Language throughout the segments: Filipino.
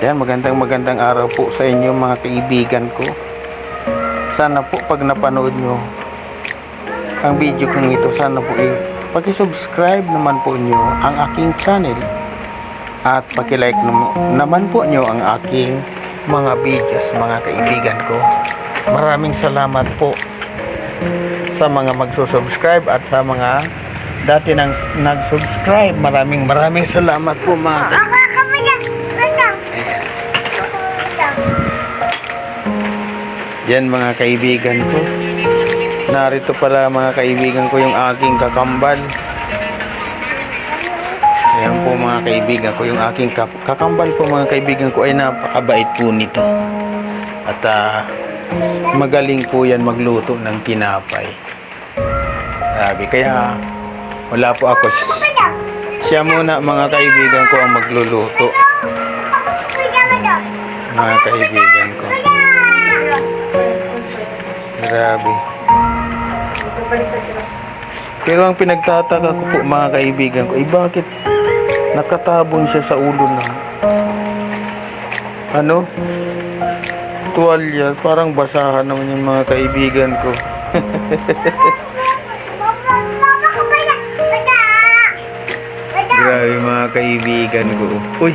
Yan, magandang araw po sa inyo mga kaibigan ko. Sana po pag napanood nyo ang video kong ito, sana po paki-subscribe naman po nyo ang aking channel at paki-like naman po nyo ang aking mga videos mga kaibigan ko. Maraming salamat po sa mga magsusubscribe at sa mga dati nang nag-subscribe. Maraming salamat po mga kaibigan. Yan mga kaibigan ko. Narito pala mga kaibigan ko yung aking kakambal. Ayan po mga kaibigan ko yung aking kakambal po mga kaibigan ko, ay napakabait po nito. At magaling po yan magluto ng tinapay. Grabe, kaya wala po ako. Siya muna mga kaibigan ko ang magluluto. Mga kaibigan ko. Grabe. Pero ang pinagtataka ko po mga kaibigan ko, bakit nakatabon siya sa ulo ng tuwalya, parang basahan naman yung mga kaibigan ko. Grabe mga kaibigan ko. Uy,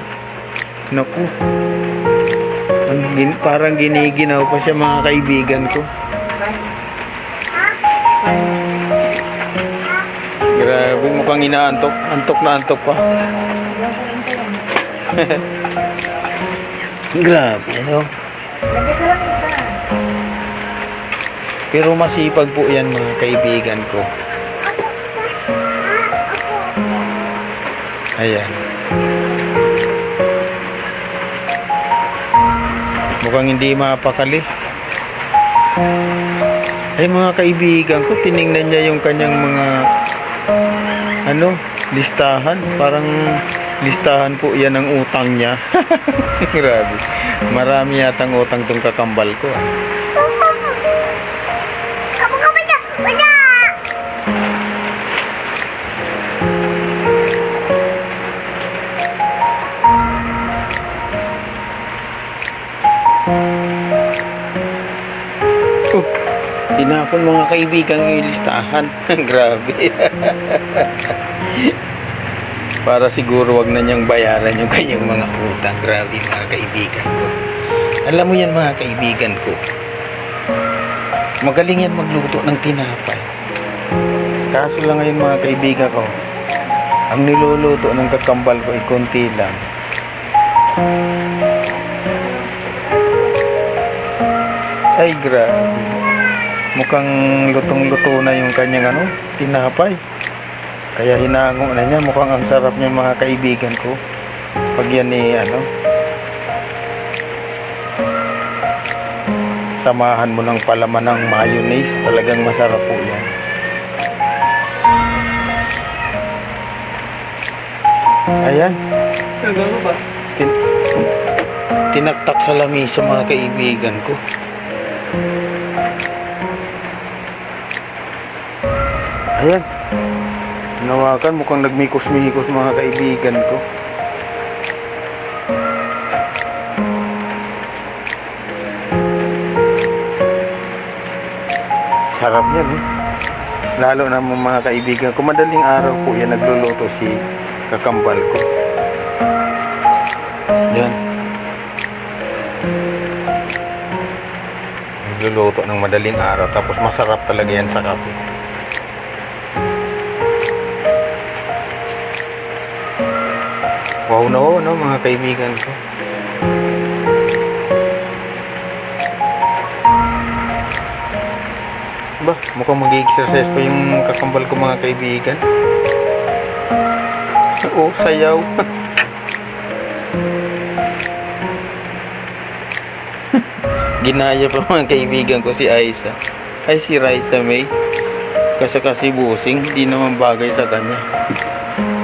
naku, parang giniginaw pa siya mga kaibigan ko. Grabe, mukhang inaantok. Antok na antok pa. Grabe, ano? Pero masipag po yan mga kaibigan ko. Ayan. Mukhang hindi mapakali. Ay mga kaibigan ko, tiningnan niya yung kanyang mga listahan. Parang listahan po yan ng utang niya. Grabe. Marami yatang utang tong kakambal ko. Tinapon mga kaibigan yung listahan. Grabe. Para siguro wag na niyang bayaran yung kanyang mga utang. Grabe mga kaibigan ko. Alam mo yan mga kaibigan ko, magaling yan magluto ng tinapay. Kaso lang ngayon mga kaibigan ko, ang niluluto ng kakambal ko ay konti lang. Ay grabe. Mukhang lutong-luto na yung kanyang tinapay. Kaya hinango na niya. Mukhang ang sarap niya mga kaibigan ko. Pag yan samahan mo ng palaman ng mayonnaise, talagang masarap po yan. Ayan. Tinaktak sa lamisa mga kaibigan ko. Ayan. Nawakan, mukhang nagmikos-mikos mga kaibigan ko. Sarap yan Lalo na mga kaibigan ko, madaling araw po yan nagluluto si kakambal ko. Yan. Nagluluto ng madaling araw, tapos masarap talaga yan sa kape. Wow na mga kaibigan ko. Ba, mukhang mag-exercise pa yung kakambal ko mga kaibigan. Oh, sayaw. Ginaya pa mga kaibigan ko si Aisa. Ay, si Raisa May. Kasi busing, di naman bagay sa kanya.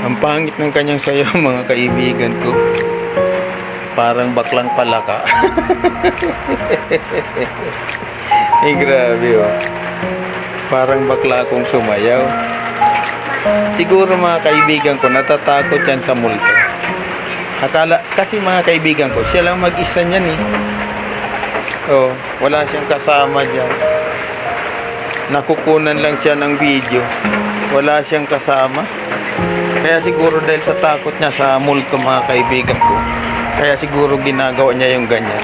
Ang pangit ng kanyang sayaw mga kaibigan ko. Parang baklang palaka. Ay grabe Parang bakla akong sumayaw. Siguro mga kaibigan ko, natatakot yan sa multo. Akala, kasi mga kaibigan ko, siya lang mag-isa niyan eh. Oh, wala siyang kasama diyan. Nakukunan lang siya ng video. Wala siyang kasama. Kaya siguro dahil sa takot niya sa multo mga kaibigan ko, kaya siguro ginagawa niya yung ganyan.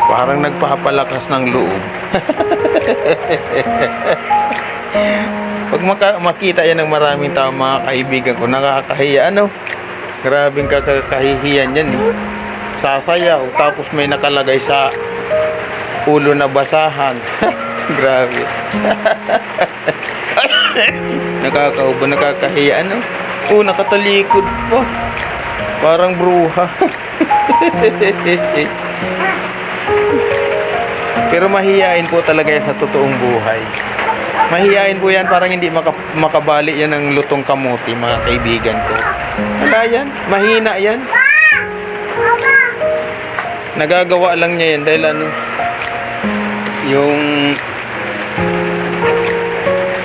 Parang nagpapalakas ng loob. Pag makita yan ng maraming tao mga kaibigan ko, nakakahiya ano? Grabing kakahihiyan yan eh. Sasayaw, tapos may nakalagay sa ulo na basahan. Grabe. Nakakaubo, nakakahiya ano? Nakatalikod pa. Parang bruha. Pero mahihain po talaga yan sa totoong buhay. Mahihain po yan, parang hindi makabali yan ng lutong kamuti, mga kaibigan ko. Wala yan, mahina yan. Nagagawa lang niya yan dahil ano, yung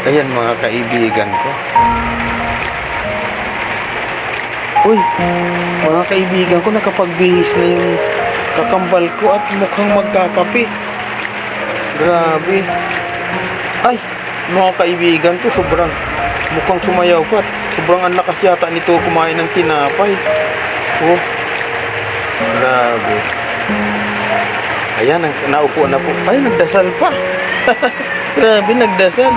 ayan mga kaibigan ko. Uy, mga kaibigan ko, nakapagbihis na yung kakambal ko at mukhang magkakape. Grabe. Ay, mga kaibigan ko, sobrang mukhang sumayaw pa. Sobrang ang lakas yata nito kumain ng tinapay. Oh, grabe. Ayan, naupo na po. Ay, nagdasal pa. Grabe, nagdasal.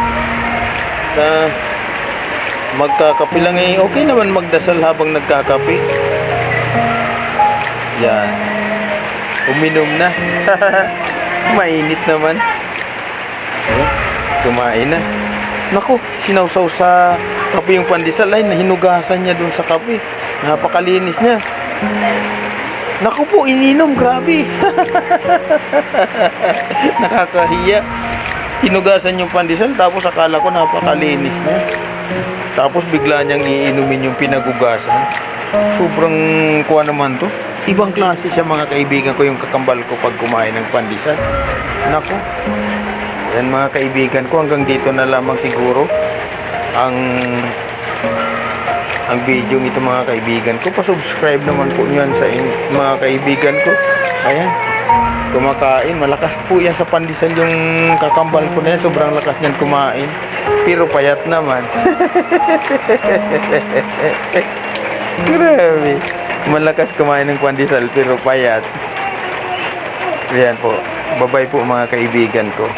Magkakape lang eh. Okay naman magdasal habang nagkakape. Yan. Uminom na. Mainit naman. Kumain na. Naku, sinawsaw sa kape yung pandesal. Ay, nahinugasan niya dun sa kape. Napakalinis niya. Naku po, ininom. Grabe. Nakakahiya. Hinugasan yung pandesal, tapos akala ko napakalinis niya. Tapos bigla niyang iinumin yung pinagugasan. Sobrang kuha naman to. Ibang klase siya mga kaibigan ko, yung kakambal ko pag kumain ng pandesal. Naku. Yan mga kaibigan ko, hanggang dito na lamang siguro ang video ito mga kaibigan ko. Pa-subscribe naman po niyan sa mga kaibigan ko. Ayan. Kumakain, malakas po yan sa pandesal yung kakambal ko na yan. Sobrang lakas niyan kumain. Pero payat naman. Grabe. Malakas kumain ng pandesal pero payat. Ayan po. Bye-bye po mga kaibigan ko.